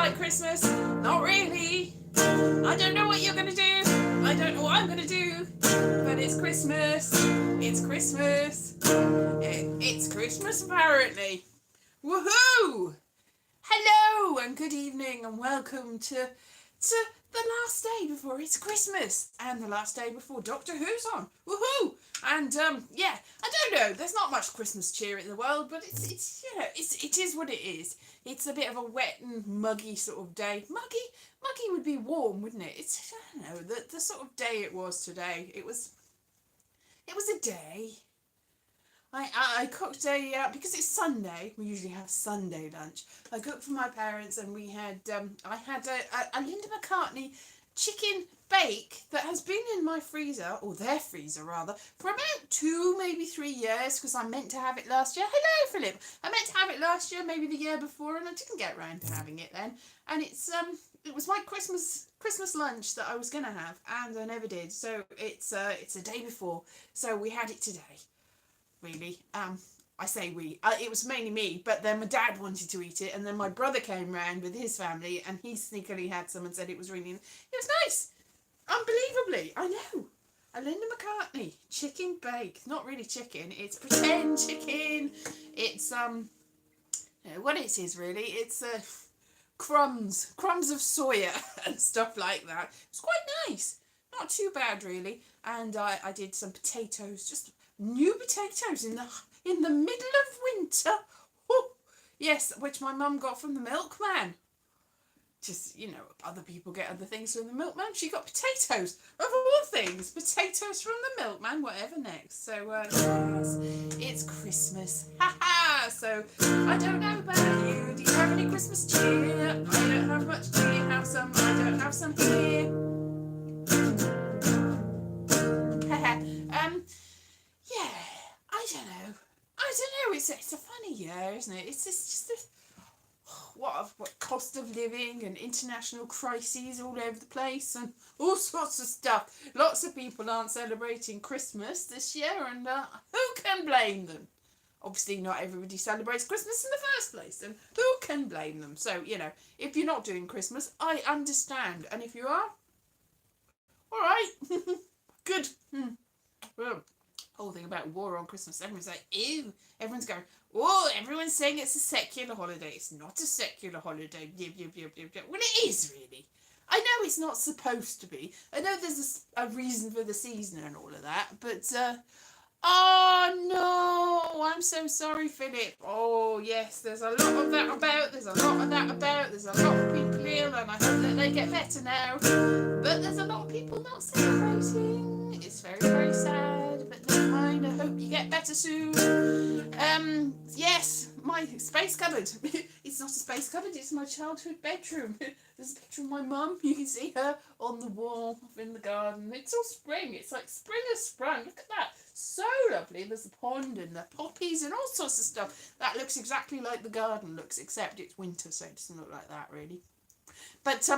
like Christmas? Not really. I don't know what you're going to do. I don't know what I'm going to do. But it's Christmas. It's Christmas. It's Christmas, apparently. Woohoo! Hello and good evening and welcome to the last day before it's Christmas and the last day before Doctor Who's on. Woohoo! And yeah, I don't know. There's not much Christmas cheer in the world, but it's it is what it is. It's a bit of a wet and muggy sort of day. Muggy would be warm, wouldn't it? It's I don't know the sort of day it was today. It was a day. I cooked because it's Sunday. We usually have Sunday lunch. I cooked for my parents, and we had I had a Linda McCartney chicken bake that has been in my freezer, or their freezer rather, for about 2, maybe 3 years, because I meant to have it last year. Hello, Philip. I meant to have it last year, maybe the year before, and I didn't get around to having it then. And it was my Christmas lunch that I was gonna have, and I never did. So it's a day before. So we had it today. Really, I say we. It was mainly me, but then my dad wanted to eat it, and then my brother came round with his family, and he sneakily had some and said it was nice, unbelievably. I know, a Linda McCartney chicken bake, not really chicken. It's pretend chicken. It's what it is really. It's crumbs of soya and stuff like that. It's quite nice, not too bad really. And I did some potatoes, just new potatoes in the middle of winter. Oh, yes, which my mum got from the milkman. Just, other people get other things from the milkman. She got potatoes, of all things. Potatoes from the milkman, whatever next. So, yes, it's Christmas. Ha ha! So, I don't know about you. Do you have any Christmas cheer? I don't have much. Do you have some? I don't have some here. Yeah, I don't know. It's a funny year, isn't it? It's just what cost of living and international crises all over the place and all sorts of stuff. Lots of people aren't celebrating Christmas this year, and who can blame them? Obviously, not everybody celebrates Christmas in the first place, and who can blame them? So, if you're not doing Christmas, I understand, and if you are, all right, good. Well, whole thing about war on Christmas, everyone's like, ew. Everyone's going, oh, everyone's saying it's a secular holiday. It's not a secular holiday. Well, it is really. I know it's not supposed to be. I know there's a reason for the season and all of that, but oh no, I'm so sorry, Philip. Oh yes, there's a lot of that about. There's a lot of people ill, and I hope that they get better now. But there's a lot of people not celebrating. It's very, very sad, but never mind. I hope you get better soon. Yes, my space cupboard. It's not a space cupboard. It's my childhood bedroom. There's a picture of my mum. You can see her on the wall in the garden. It's all spring. It's like spring has sprung. Look at that. So lovely. There's a pond and the poppies and all sorts of stuff. That looks exactly like the garden looks, except it's winter, so it doesn't look like that really. But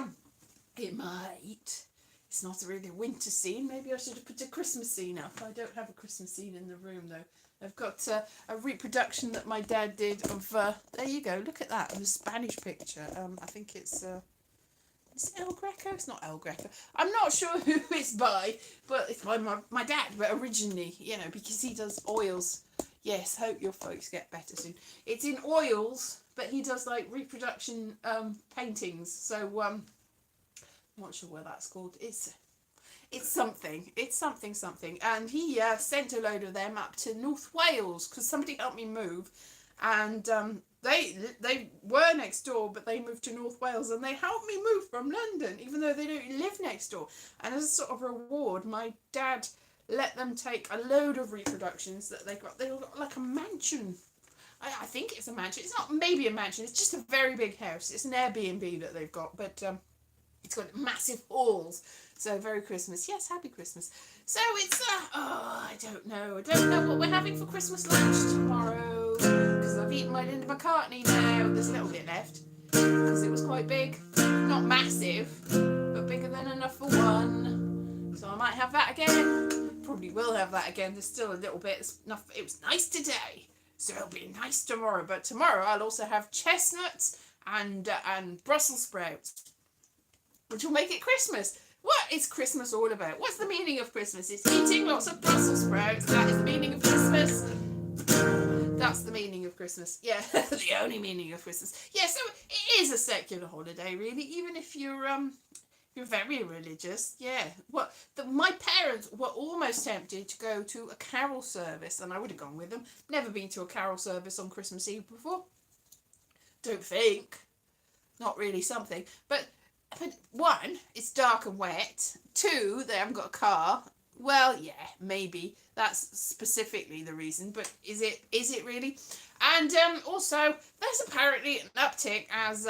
it might. It's not really a winter scene. Maybe I should have put a Christmas scene up. I don't have a Christmas scene in the room though. I've got a reproduction that my dad did of. There you go. Look at that. Of a Spanish picture. I think it's. Is it El Greco? It's not El Greco. I'm not sure who it's by, but it's by my dad. But originally, because he does oils. Yes, hope your folks get better soon. It's in oils, but he does like reproduction paintings. So I'm not sure what that's called. It's something. It's something. And he sent a load of them up to North Wales because somebody helped me move, and they were next door, but they moved to North Wales, and they helped me move from London, even though they don't live next door. And as a sort of reward, my dad let them take a load of reproductions that they got. They got like a mansion. I think it's a mansion. It's not maybe a mansion. It's just a very big house. It's an Airbnb that they've got, but it's got massive halls. So very Christmas. Yes, happy Christmas. So it's I don't know what we're having for Christmas lunch tomorrow, because I've eaten my Linda McCartney now. There's a little bit left because it was quite big, not massive, but bigger than enough for one. So I might have that again. Probably will have that again. There's still a little bit. It was nice today, so it'll be nice tomorrow. But tomorrow I'll also have chestnuts and Brussels sprouts, which will make it Christmas. What is Christmas all about? What's the meaning of Christmas? It's eating lots of Brussels sprouts. That is the meaning of Christmas. That's the meaning of Christmas. Yeah, the only meaning of Christmas. Yeah, so it is a secular holiday, really, even if you're very religious. Yeah. My parents were almost tempted to go to a carol service, and I would have gone with them. Never been to a carol service on Christmas Eve before. Don't think. Not really something. But one, it's dark and wet. Two, they haven't got a car. Well, yeah, maybe that's specifically the reason, but is it really? And also, there's apparently an uptick as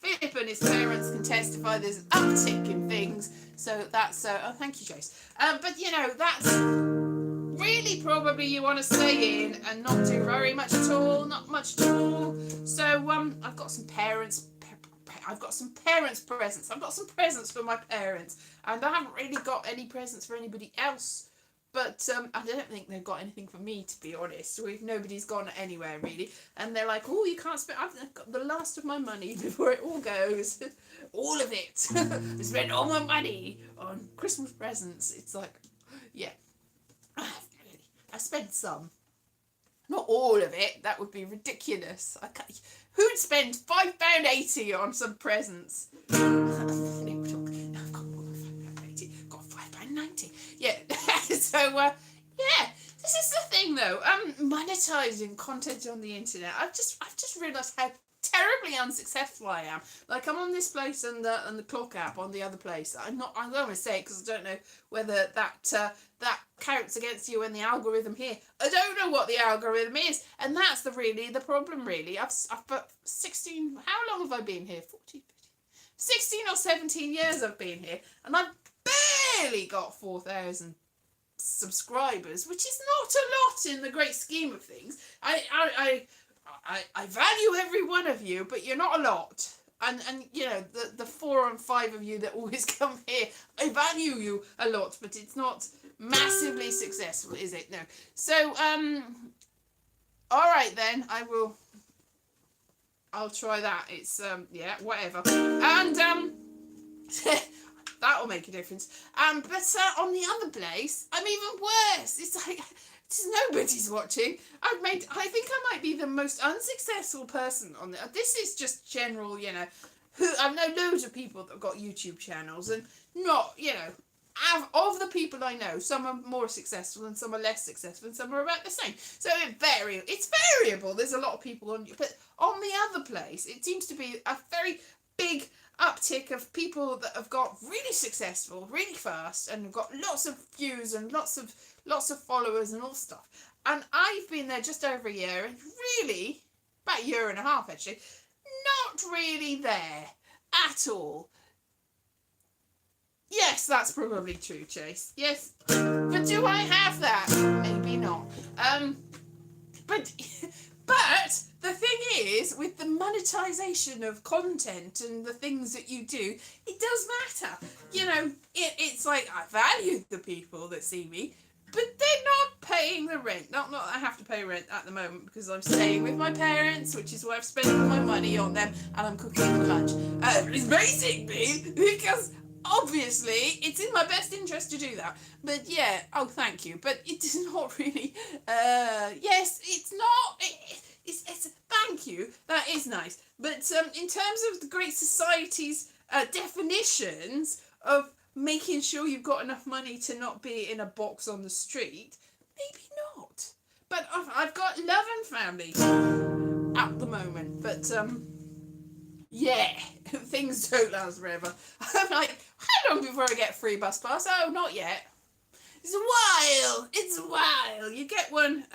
Philip and his parents can testify. There's an uptick in things, so that's oh, thank you, Joyce. But that's really probably you want to stay in and not do very much at all, not much at all. So I've got some parents presents. I've got some presents for my parents, and I haven't really got any presents for anybody else. But I don't think they've got anything for me, to be honest. Nobody's gone anywhere really, and they're like, "Oh, you can't spend." I've got the last of my money before it all goes, all of it. I spent all my money on Christmas presents. It's like, yeah, I spent some. Not all of it. That would be ridiculous. Who'd spend £5.80 on some presents? I've got more than £5.80. Got £5.90. Yeah. So yeah. This is the thing though. Monetizing content on the internet. I've just realised how terribly unsuccessful I am. Like, I'm on this place and the clock app on the other place. I'm don't want to say it because I don't know whether that counts against you in the algorithm here. I don't know what the algorithm is, and that's the problem really. I've put 16. How long have I been here? 14, 15, 16 or 17 years I've been here, and I've barely got 4,000 subscribers, which is not a lot in the great scheme of things. I value every one of you, but you're not a lot. And the 4 and 5 of you that always come here, I value you a lot, but it's not massively successful, is it? No. So, all right then, I'll try that. It's, yeah, whatever. And, that'll make a difference. But on the other place, I'm even worse. It's like, nobody's watching. I think I might be the most unsuccessful person on there. This is just general, I know loads of people that have got YouTube channels, and not, of the people I know, some are more successful and some are less successful and some are about the same. So it's variable. There's a lot of people on, but on the other place, it seems to be a very big uptick of people that have got really successful really fast and have got lots of views and lots of followers and all stuff. And I've been there just over a year, and really about a year and a half actually, not really there at all. Yes, that's probably true, Chase. Yes, but do I have that? Maybe not. But the thing is, with the monetization of content and the things that you do, it does matter. It's like, I value the people that see me, but they're not paying the rent. Not that I have to pay rent at the moment because I'm staying with my parents, which is why I've spent all my money on them, and I'm cooking them lunch. It's basically because obviously it's in my best interest to do that. But yeah, oh thank you. But it is not really. Yes, it's not. It's thank you. That is nice. But in terms of the Great Society's definitions of making sure you've got enough money to not be in a box on the street, maybe not. But I've got love and family at the moment. But yeah, things don't last forever. I'm like, how long before I get a free bus pass? Oh, not yet. It's a while. You get one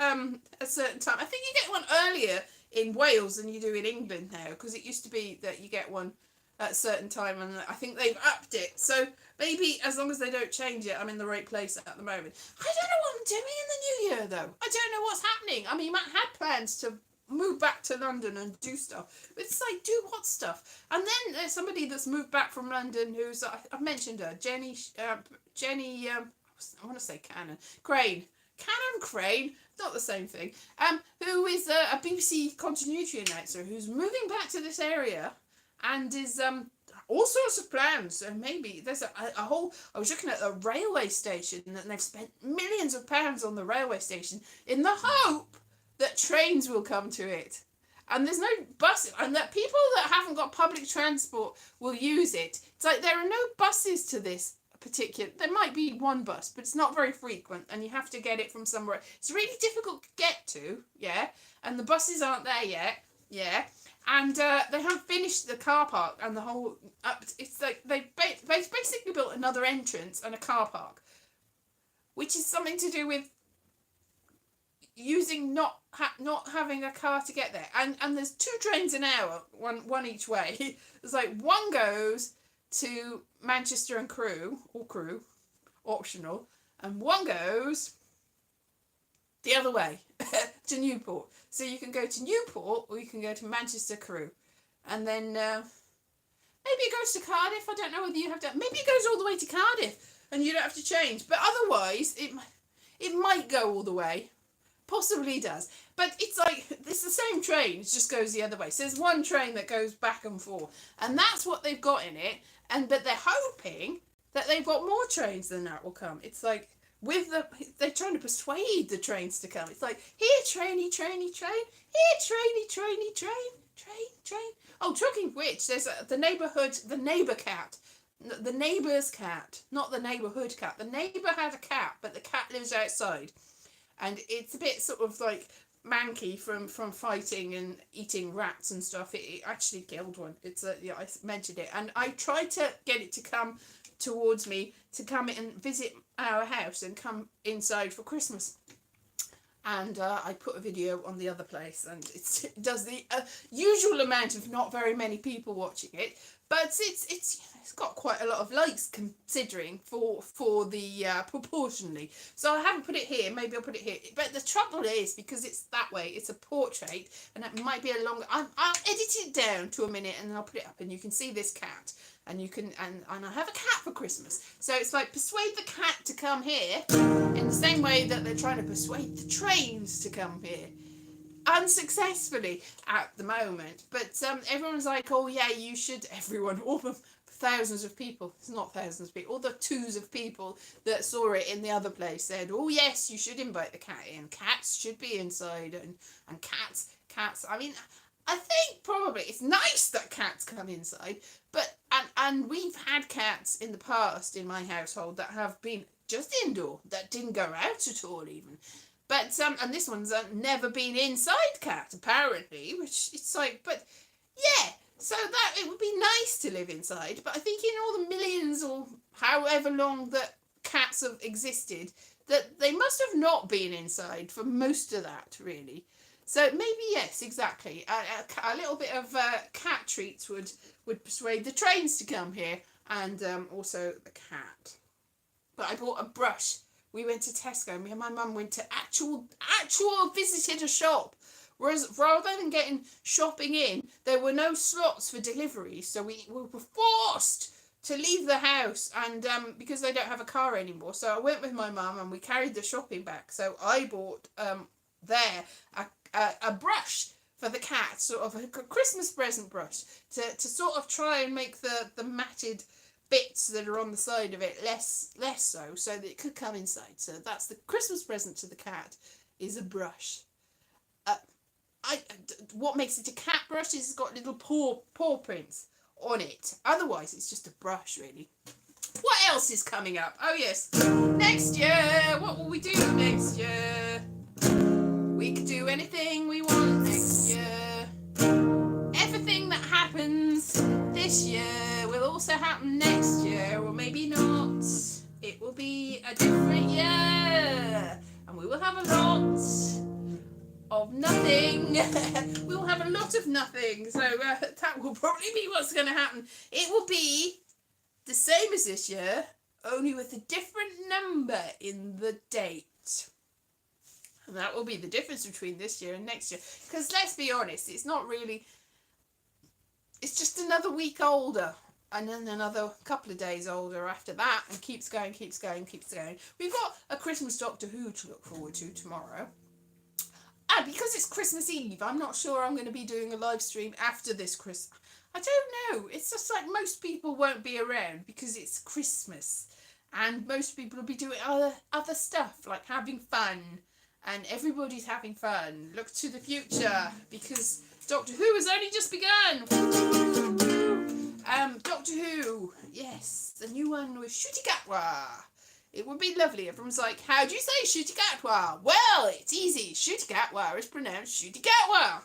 a certain time. I think you get one earlier in Wales than you do in England now, because it used to be that you get one at a certain time, and I think they've upped it. So maybe as long as they don't change it, I'm in the right place at the moment. I don't know what I'm doing in the new year though. I don't know what's happening. I mean, Matt had plans to move back to London and do stuff. But it's like, do what stuff? And then there's somebody that's moved back from London who's, I've mentioned her, Jenny, I want to say Crane. Canon Crane, not the same thing, who is a BBC continuity announcer who's moving back to this area and is all sorts of plans. So maybe there's a whole, I was looking at a railway station and they've spent millions of pounds on the railway station in the hope that trains will come to it. And there's no bus, and that people that haven't got public transport will use it. It's like there are no buses to this particular, there might be one bus, but it's not very frequent, and you have to get it from somewhere. It's really difficult to get to, yeah, and the buses aren't there yet, yeah, and they haven't finished the car park and the whole, it's like they basically built another entrance and a car park, which is something to do with using not having a car to get there, and there's 2 trains an hour, one each way. It's like one goes to Manchester and Crewe, optional, and one goes the other way to Newport. So you can go to Newport or you can go to Manchester Crewe, and then maybe it goes to Cardiff. I don't know whether you have to. Maybe it goes all the way to Cardiff and you don't have to change. But otherwise, it might go all the way. Possibly does, but it's like it's the same train, it just goes the other way. So there's one train that goes back and forth, and that's what they've got in it. And but they're hoping that they've got more trains than that will come. It's like they're trying to persuade the trains to come. It's like, here trainy train, here trainy train. Oh, talking of which, there's the neighbour cat. The neighbour's cat, not the neighbourhood cat. The neighbour had a cat, but the cat lives outside. And it's a bit sort of like manky from fighting and eating rats and stuff. It actually killed one. It's yeah, I mentioned it, and I tried to get it to come towards me, to come and visit our house and come inside for Christmas. And I put a video on the other place, and it does the usual amount of not very many people watching it, but it's got quite a lot of likes considering for the proportionally. So I haven't put it here. Maybe I'll put it here. But the trouble is, because it's that way, it's a portrait, and it might be a longer. I'll edit it down to a minute, and then I'll put it up, and you can see this cat. And you can, and I have a cat for Christmas. So it's like, persuade the cat to come here in the same way that they're trying to persuade the trains to come here. Unsuccessfully at the moment. But everyone's like, oh yeah, you should, everyone, all the thousands of people, it's not thousands of people, all the twos of people that saw it in the other place said, oh yes, you should invite the cat in. Cats should be inside, and cats, I mean, I think probably it's nice that cats come inside, but and we've had cats in the past in my household that have been just indoor, that didn't go out at all even. But and this one's never been inside cat apparently, which it's like, but yeah, so that it would be nice to live inside. But I think in all the millions or however long that cats have existed, that they must have not been inside for most of that really. So maybe yes, exactly. A little bit of cat treats would persuade the trains to come here, and also the cat. But I bought a brush. We went to Tesco. Me and my mum went to actual visited a shop. Whereas rather than getting shopping in, there were no slots for delivery, so we were forced to leave the house, and because they don't have a car anymore. So I went with my mum and we carried the shopping back. So I bought a brush for the cat, sort of a Christmas present brush, to sort of try and make the matted bits that are on the side of it less so that it could come inside. So that's the Christmas present to the cat, is a brush. What makes it a cat brush is it's got little paw prints on it. Otherwise it's just a brush really. What else is coming up? Oh yes, next year. What will we do next year? We could do anything we want next year. Everything that happens this year will also happen next year, or maybe not. It will be a different year, and we will have a lot of nothing. We will have a lot of nothing, so that will probably be what's going to happen. It will be the same as this year, only with a different number in the date. And that will be the difference between this year and next year. Because let's be honest, it's not really, it's just another week older. and then another couple of days older after that, and keeps going, keeps going, keeps going. We've got a Christmas Doctor Who to look forward to tomorrow. And because it's Christmas Eve, I'm not sure I'm going to be doing a live stream after this Christmas. I don't know. It's just like most people won't be around because it's Christmas. And most people will be doing other stuff, like having fun. And everybody's having fun. Look to the future, because Doctor Who has only just begun. Doctor Who, yes, the new one with Shooty-Gatwa. It would be lovely. Everyone's like, how do you say Shooty-Gatwa? Well, it's easy. Shooty-Gatwa is pronounced Shooty-Gatwa.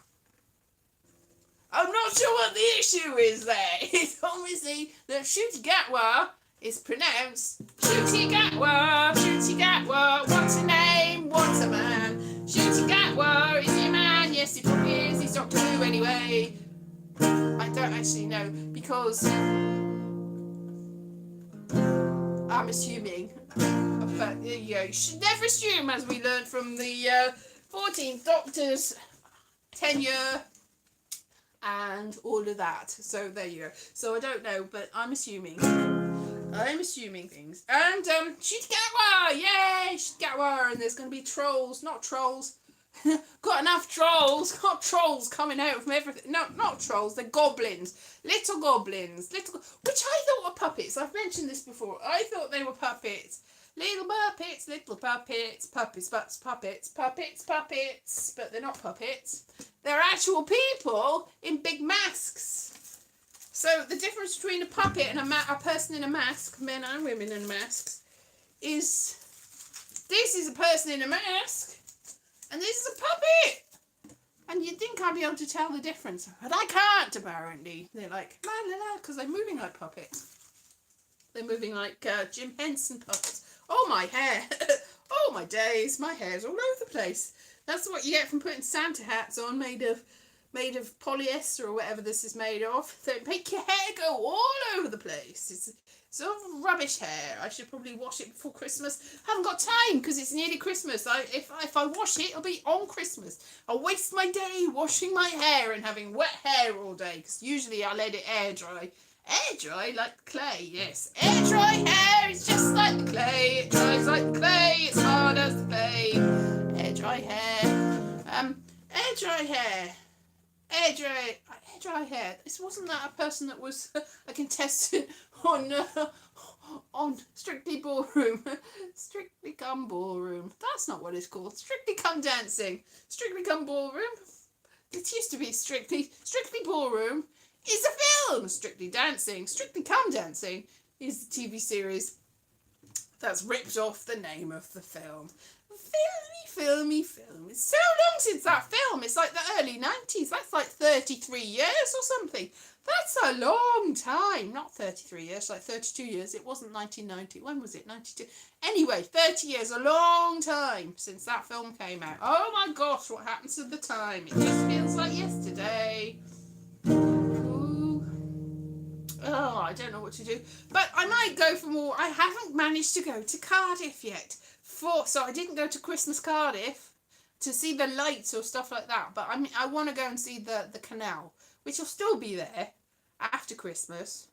I'm not sure what the issue is there. It's obviously that Shooty-Gatwa is pronounced Shooty-Gatwa. Shooty-Gatwa, what's a name? What's a man? Shooty-Gatwa, is he a man? Yes, he probably is. He's Doctor Who anyway. I don't actually know, because I'm assuming. But there you go. You should never assume, as we learned from the 14th Doctor's tenure and all of that. So there you go. So I don't know, but I'm assuming. I'm assuming things. And Shooty-Gatwa! Yay! Shooty-Gatwa! And there's going to be trolls. Not trolls. Got enough trolls. Got trolls coming out from everything. No, not trolls. They're goblins. Little goblins. Which I thought were puppets. I've mentioned this before. I thought they were puppets. Little puppets, little puppets, puppets, puppets, puppets, puppets. But they're not puppets. They're actual people in big masks. So the difference between a puppet and a person in a mask, men and women in masks, is this is a person in a mask and this is a puppet. And you'd think I'd be able to tell the difference, but I can't, apparently. They're like, la la la, because they're moving like puppets. They're moving like Jim Henson puppets. Oh, my hair. Oh, my days. My hair's all over the place. That's what you get from putting Santa hats on made of polyester or whatever this is made of. They make your hair go all over the place. It's sort of rubbish hair. I should probably wash it before Christmas. I haven't got time because it's nearly Christmas. If I wash it, it'll be on Christmas. I'll waste my day washing my hair and having wet hair all day, because usually I let it air dry. Air dry like clay, yes. Air dry hair is just like the clay. It dries like the clay. It's hard as the clay. Air dry hair. Air dry hair. Air dry hair. This wasn't that a person that was a contestant on Strictly Ballroom. Strictly Come Ballroom. That's not what it's called. Strictly Come Dancing. Strictly Come Ballroom. It used to be Strictly Ballroom is a film. Strictly Dancing. Strictly Come Dancing is the TV series that's ripped off the name of the film. Filmy film. It's so long since that film. It's like the early 90s. That's like 33 years or something. That's a long time. Not 33 years, like 32 years. It wasn't 1990. When was it? 92. Anyway, 30 years, a long time since that film came out. Oh my gosh, what happens to the time? It just feels like yesterday. Ooh. Oh, I don't know what to do. But I might go for more. I haven't managed to go to Cardiff yet. So I didn't go to Christmas Cardiff to see the lights or stuff like that. But I want to go and see the canal, which will still be there after Christmas,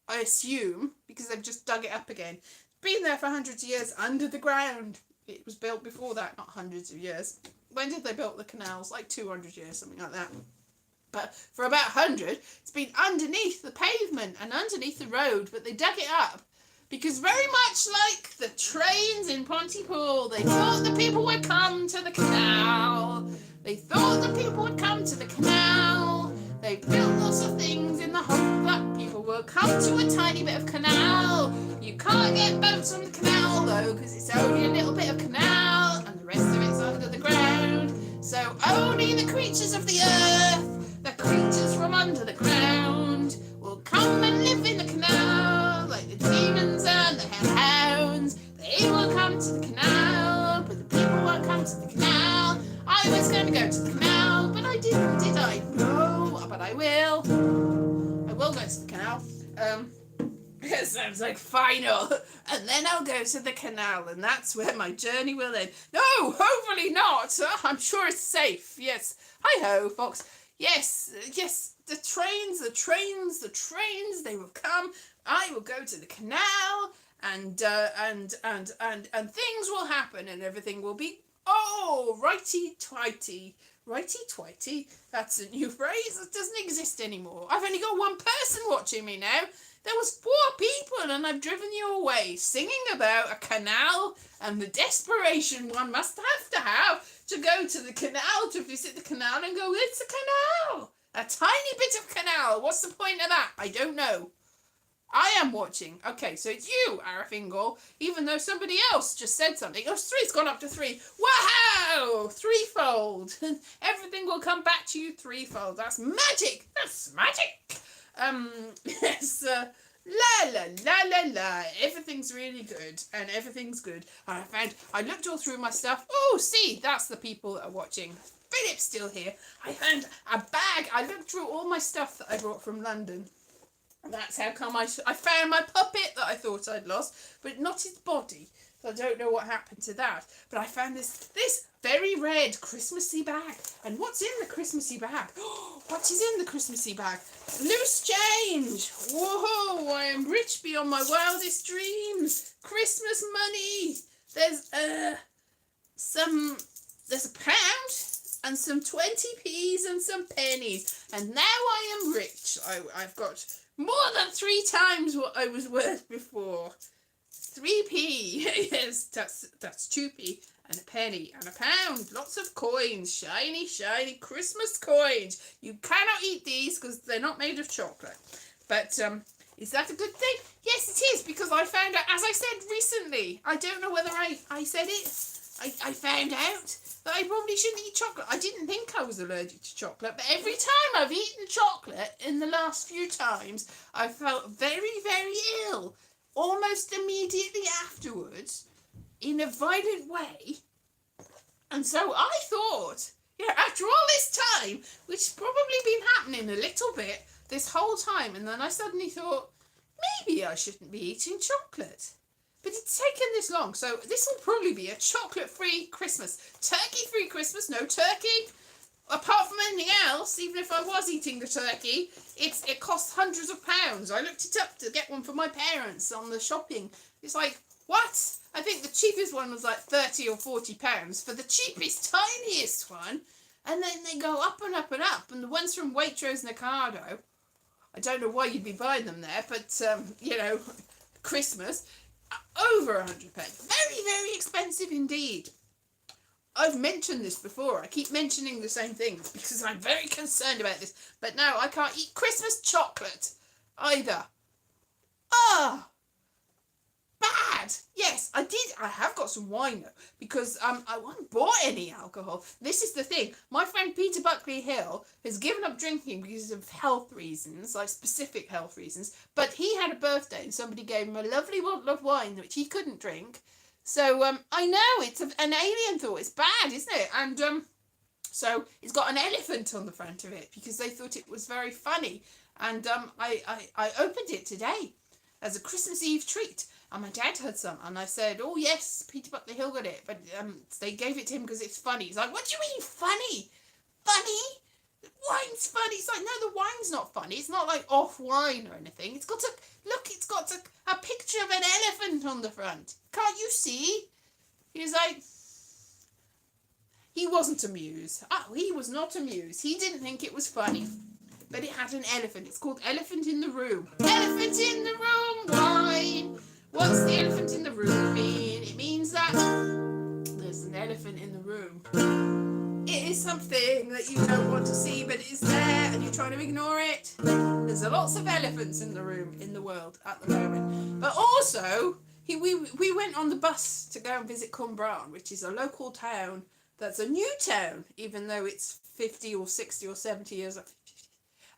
I assume, because they've just dug it up again. It's been there for hundreds of years under the ground. It was built before that, not hundreds of years. When did they build the canals? Like 200 years, something like that. But for about 100, it's been underneath the pavement and underneath the road, but they dug it up. Because very much like the trains in Pontypool, they thought the people would come to the canal. They thought the people would come to the canal. They built lots of things in the hope that people will come to a tiny bit of canal. You can't get boats on the canal though, because it's only a little bit of canal, and the rest of it's under the ground. So only the creatures of the earth, the creatures from under the ground, will come and live in the canal, like the demons and the hellhounds. They will come to the canal, but the people won't come to the canal. I was going to go to the canal, but I didn't, did I? No, but I will. I will go to the canal. It sounds like final. And then I'll go to the canal, and that's where my journey will end. No, hopefully not. I'm sure it's safe. Yes. Hi-ho, Fox. Yes, the trains, they will come. I will go to the canal, and things will happen, and everything will be, oh, righty-tighty. Righty-tighty, that's a new phrase that doesn't exist anymore. I've only got one person watching me now. There was 4 people, and I've driven you away singing about a canal and the desperation one must have to go to the canal, to visit the canal and go, it's a canal. A tiny bit of canal. What's the point of that? I don't know. I am watching. Okay, so it's you, Arafingal, even though somebody else just said something. Oh, 3's gone up to 3. Wow! Threefold. Everything will come back to you threefold. That's magic. That's magic. Yes, la la la la la. Everything's really good, and everything's good. I looked all through my stuff. Oh, see, that's the people that are watching. Philip's still here. I found a bag. I looked through all my stuff that I brought from London. That's how come I found my puppet that I thought I'd lost, but not his body. So I don't know what happened to that. But I found this very red Christmassy bag. And what's in the Christmassy bag? What is in the Christmassy bag? Loose change. Whoa, I am rich beyond my wildest dreams. Christmas money. There's a pound and some 20p's and some pennies. And now I am rich. I've got more than 3 times what I was worth before. 3p, yes, that's 2p, and a penny, and a pound. Lots of coins, shiny, shiny Christmas coins. You cannot eat these because they're not made of chocolate. But is that a good thing? Yes, it is, because I found out, as I said recently, I don't know whether I said it, I found out that I probably shouldn't eat chocolate. I didn't think I was allergic to chocolate, but every time I've eaten chocolate in the last few times, I felt very, very ill. Almost immediately afterwards, in a violent way. And so I thought, after all this time, which has probably been happening a little bit this whole time, and then I suddenly thought, maybe I shouldn't be eating chocolate. But it's taken this long, so this will probably be a chocolate-free Christmas. Turkey-free Christmas, no turkey. Apart from anything else, even if I was eating the turkey, it costs hundreds of pounds. I looked it up to get one for my parents on the shopping. It's like, what? I think the cheapest one was like 30 or 40 pounds for the cheapest, tiniest one. And then they go up and up and up. And the ones from Waitrose and Ocado, I don't know why you'd be buying them there, but, Christmas, over £100. Very, very expensive indeed. I've mentioned this before. I keep mentioning the same things because I'm very concerned about this. But now I can't eat Christmas chocolate either. Ah! Bad! Yes, I did. I have got some wine though because I haven't bought any alcohol. This is the thing. My friend Peter Buckley Hill has given up drinking because of health reasons, like specific health reasons. But he had a birthday and somebody gave him a lovely bottle of wine which he couldn't drink. So, I know, it's an alien thought. It's bad, isn't it? And, so it's got an elephant on the front of it because they thought it was very funny. And, I opened it today as a Christmas Eve treat. And my dad had some. And I said, oh, yes, Peter Buckley Hill got it. But, they gave it to him because it's funny. He's like, what do you mean funny? Funny? Wine's funny. It's like, no, the wine's not funny. It's not like off wine or anything. It's got a picture of an elephant on the front. Can't you see? He was like, he wasn't amused. Oh, he was not amused. He didn't think it was funny. But it had an elephant. It's called Elephant in the Room. Elephant in the room, wine. What's the elephant in the room mean? It means that there's an elephant in the room. It is something that you don't want to see, but it is there, and you're trying to ignore it. There's lots of elephants in the room, in the world, at the moment. But also, we went on the bus to go and visit Cwmbran, which is a local town that's a new town, even though it's 50 or 60 or 70 years old.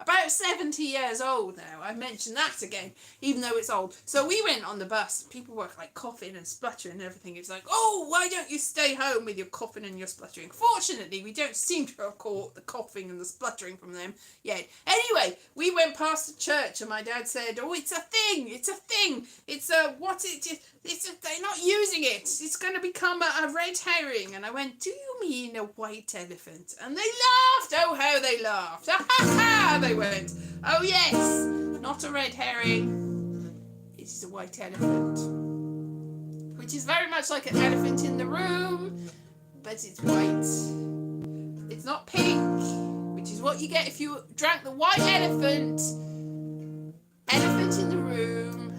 About 70 years old now. I mentioned that again, even though it's old. So we went on the bus. People were like coughing and spluttering and everything. It's like, oh, why don't you stay home with your coughing and your spluttering? Fortunately, we don't seem to have caught the coughing and the spluttering from them yet. Anyway, we we went past the church and my dad said, oh, it's a thing, it's a thing, it's a, what it is, they're not using it, it's going to become a red herring. And I went, do you mean a white elephant? And they laughed, oh how they laughed, ha ha ha, they went, oh yes, not a red herring, it is a white elephant, which is very much like an elephant in the room, but it's white. It's not pink, which is what you get if you drank the white elephant. Elephant in the room.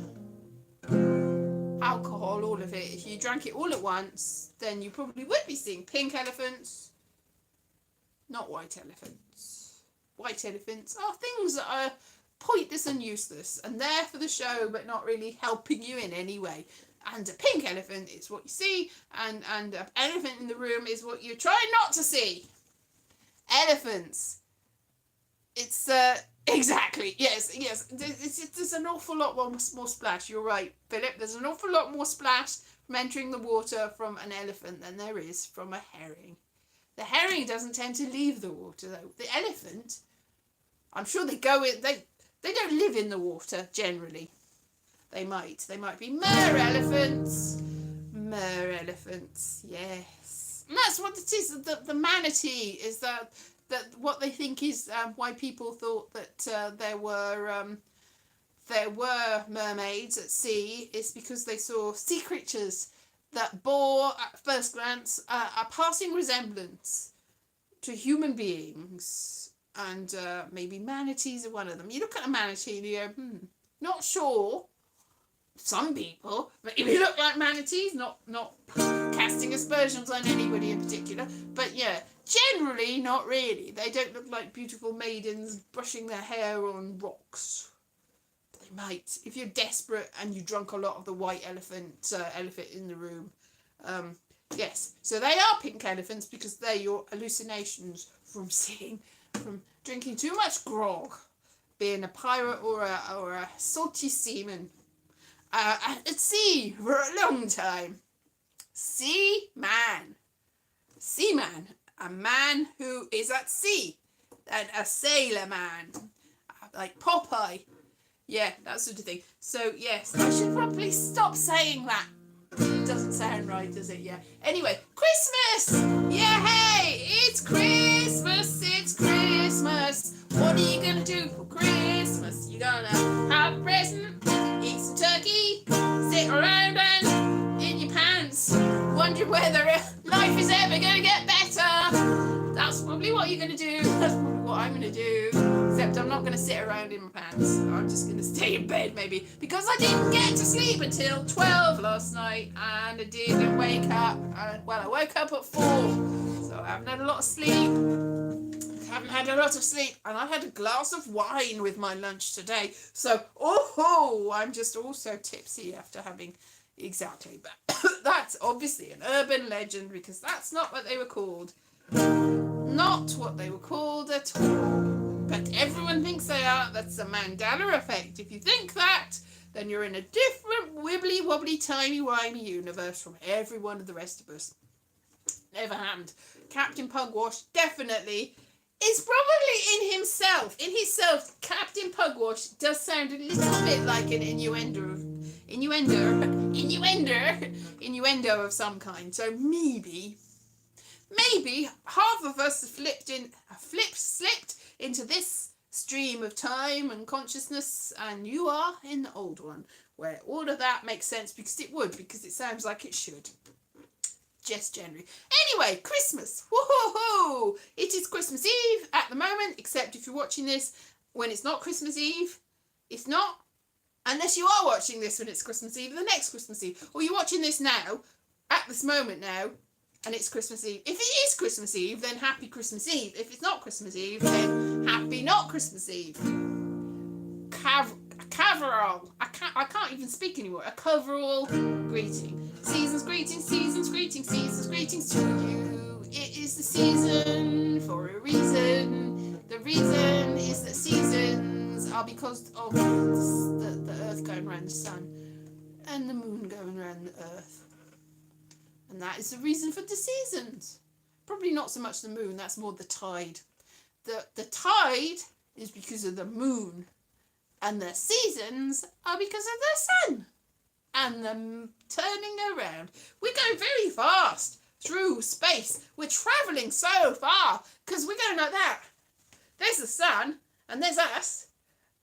Alcohol, all of it. If you drank it all at once, then you probably would be seeing pink elephants, not white elephants. White elephants are things that are pointless and useless and there for the show, but not really helping you in any way. And a pink elephant is what you see, and an elephant in the room is what you try not to see. Elephants. It's exactly, yes. There's an awful lot more splash. You're right, Philip. There's an awful lot more splash from entering the water from an elephant than there is from a herring. The herring doesn't tend to leave the water though. The elephant, I'm sure they go in. They don't live in the water generally. They might be mer elephants. Mer elephants, yes. And that's what it is. The manatee is that what they think is why people thought that there were mermaids at sea is because they saw sea creatures that bore at first glance a passing resemblance to human beings, and maybe manatees are one of them. You look at a manatee and you go, not sure. Some people maybe look like manatees, not casting aspersions on anybody in particular, but yeah, generally not really. They don't look like beautiful maidens brushing their hair on rocks. They might, if you're desperate and you drunk a lot of the white elephant in the room. Yes, so they are pink elephants because they're your hallucinations from drinking too much grog, being a pirate or a salty seaman. At sea for a long time. Seaman, a man who is at sea, and a sailor man, like Popeye. Yeah, that sort of thing. So yes, I should probably stop saying that. It doesn't sound right, does it? Yeah. Anyway, Christmas! Yeah, hey! It's Christmas! It's Christmas! What are you gonna do for Christmas? You gonna have a present, eat some turkey, sit around and in your pants, wonder whether life is ever gonna get better. That's probably what you're gonna do. That's probably what I'm gonna do. Except I'm not gonna sit around in my pants. I'm just gonna stay in bed maybe, because I didn't get to sleep until 12 last night, and I didn't wake up. Well, I woke up at 4, so I haven't had a lot of sleep. And I had a glass of wine with my lunch today. So, I'm just also tipsy after having, exactly. But that's obviously an urban legend, because that's not what they were called. Not what they were called at all. But everyone thinks they are. That's the Mandela effect. If you think that, then you're in a different wibbly wobbly timey wimey universe from every one of the rest of us. Never happened. Captain Pugwash definitely is probably in himself. In himself, Captain Pugwash does sound a little bit like an innuendo of some kind. So maybe half of us have slipped into this stream of time and consciousness, and you are in the old one, where all of that makes sense, because it sounds like it should. Just generally. Anyway, Christmas. Woohoo! It is Christmas Eve at the moment, except if you're watching this when it's not Christmas Eve. It's not, unless you are watching this when it's Christmas Eve, the next Christmas Eve. Or you're watching this now, at this moment now, and it's Christmas Eve. If it is Christmas Eve, then happy Christmas Eve. If it's not Christmas Eve, then happy not Christmas Eve. Coverall. I can't even speak anymore. A coverall greeting. Season's greetings to you. It is the season for a reason. The reason is that seasons are because of the earth going around the sun and the moon going around the earth. And that is the reason for the seasons. Probably not so much the moon, that's more the tide. The tide is because of the moon. And the seasons are because of the sun. And the turning around. We're going very fast through space. We're travelling so far because we're going like that. There's the sun and there's us.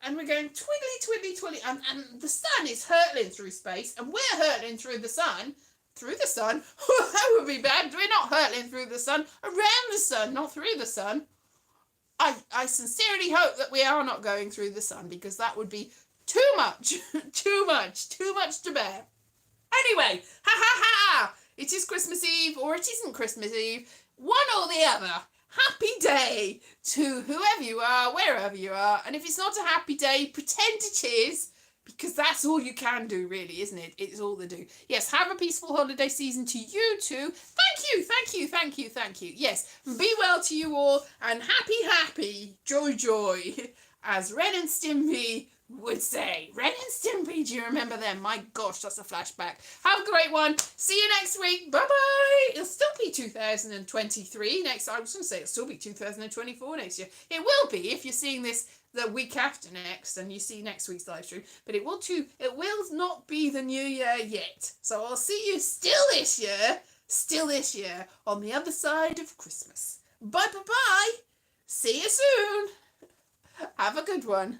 And we're going twiddly, twiddly, twiddly. And the sun is hurtling through space and we're hurtling through the sun. Through the sun? That would be bad. We're not hurtling through the sun. Around the sun, not through the sun. I sincerely hope that we are not going through the sun because that would be too much. Too much to bear. Anyway, ha ha ha! It is Christmas Eve or it isn't Christmas Eve. One or the other. Happy day to whoever you are, wherever you are. And if it's not a happy day, pretend it is. Because that's all you can do, really, isn't it? It's all they do. Yes, have a peaceful holiday season to you too. Thank you, thank you, thank you, thank you. Yes, be well to you all, and happy, happy, joy, joy, as Ren and Stimpy would say. Ren and Stimpy, do you remember them? My gosh, that's a flashback. Have a great one. See you next week. Bye-bye. It'll still be 2023 next. I was going to say it'll still be 2024 next year. It will be if you're seeing this the week after next and you see next week's live stream, but it will not be the new year yet. So I'll see you still this year on the other side of Christmas. Bye. See you soon. Have a good one.